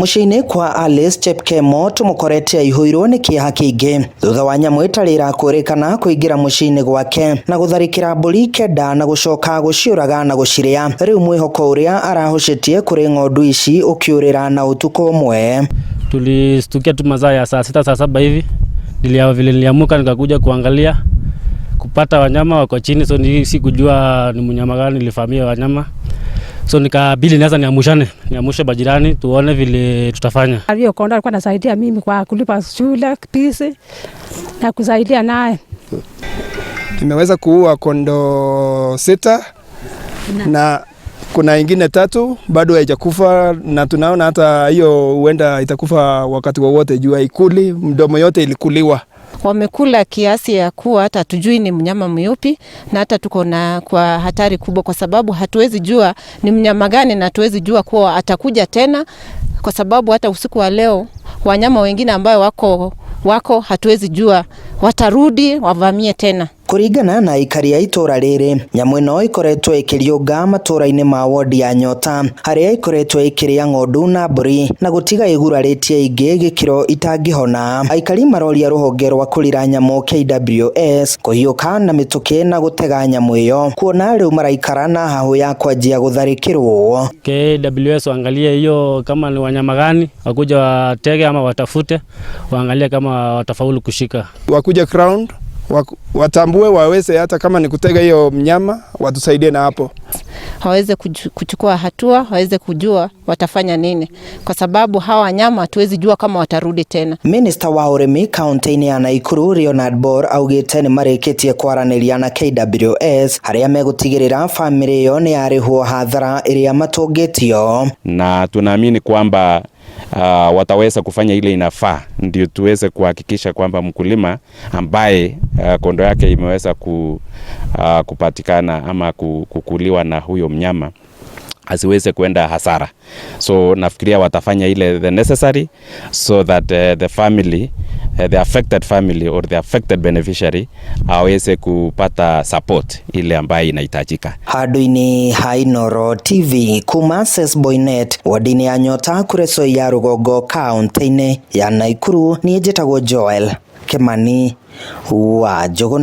Muciini kwa Alice Chepkemo tumukoretie ihuirwo ni kiaha kiingi thutha wa nyamu itarira kurikana kuingira muciini gwake na gutharikira mburi kenda na gucoka guciuraga na guciria. Riu mwihoko uria arahucitie kuri ng'ondu ici ukiurira na utuko umwe. Tulistukia tu masaa ya saa 6 saa 7 hivi, niliamuka nikakuja kuangalia kupata wanyama wako chini, so sikujua ni mnyama gani nilifamia wanyama, so nikabili nasa niamushe bajirani tuone vile tutafanya. Alio konda alikuwa anasaidia mimi kwa kulipa shule pisi na kusaidia naye. Tumeweza kuua kondo 6 na kuna ingine 3 bado haijakufa, na tunaona hata hiyo huenda itakufa wakati wowote juu haikuli, mdomo yote ilikuliwa. Wamekula kiasi ya kuwa hata tujui ni mnyama myupi, na hata tuko na kwa hatari kubwa kwa sababu hatuwezi jua ni mnyama gani, na hatuwezi jua kuwa atakuja tena, kwa sababu hata usiku wa leo wanyama wengine ambao wako hatuwezi jua watarudi wavamie tena. Kuringana na ikari ya itura riri, nyamu ino ikoretwo ikiriunga matura-ini ma wodi ya Nyota, haria ikoretwo ikiria ng'ondu na mburi na gutiga iguraritie ingi gikiro itangihona. Aikari maroria ruhonge rwa kurira nyamu KWS kuhiuka na mituki na gutega nyamu iyo, kuona riu maraikara na hahu ya kwanjia gutharikirwo. KWS waangalie hiyo kama ni wanyama gani, wakuja watege ama watafute, waangalie kama watafaulu kushika. Wakuja ground watambue, waweze hata kama ni kutega hiyo mnyama watusaidie na hapo. Waweze kuchukua hatua, waweze kujua watafanya nini, kwa sababu hawa wanyama hatuwezi jua kama watarudi tena. Minister wa urimi kaunti-ini ya Naikuru Leonard Bor augite ni marikitie kwaraniria na KWS haria megutigirira family iyo ni yarihwo hathara iria matungitio, na tunaamini kwamba wataweza kufanya ile inafaa, ndio tuweze kuhakikisha kwamba mkulima ambaye kondo yake imeweza kupatikana ama kukuliwa na huyo mnyama asiweze kuenda hasara. So nafikiria watafanya ile the necessary so that the family, the affected family or the affected beneficiary aweze kupata support ile ambayo inahitajika. Handu-ini ha Inooro TV kuma Sesboinet wodi-ini ya Nyota kureso ya Rugongo kaunti-ini ya Naikuru, ni njitagwo Joel Kimani wa Njuguna.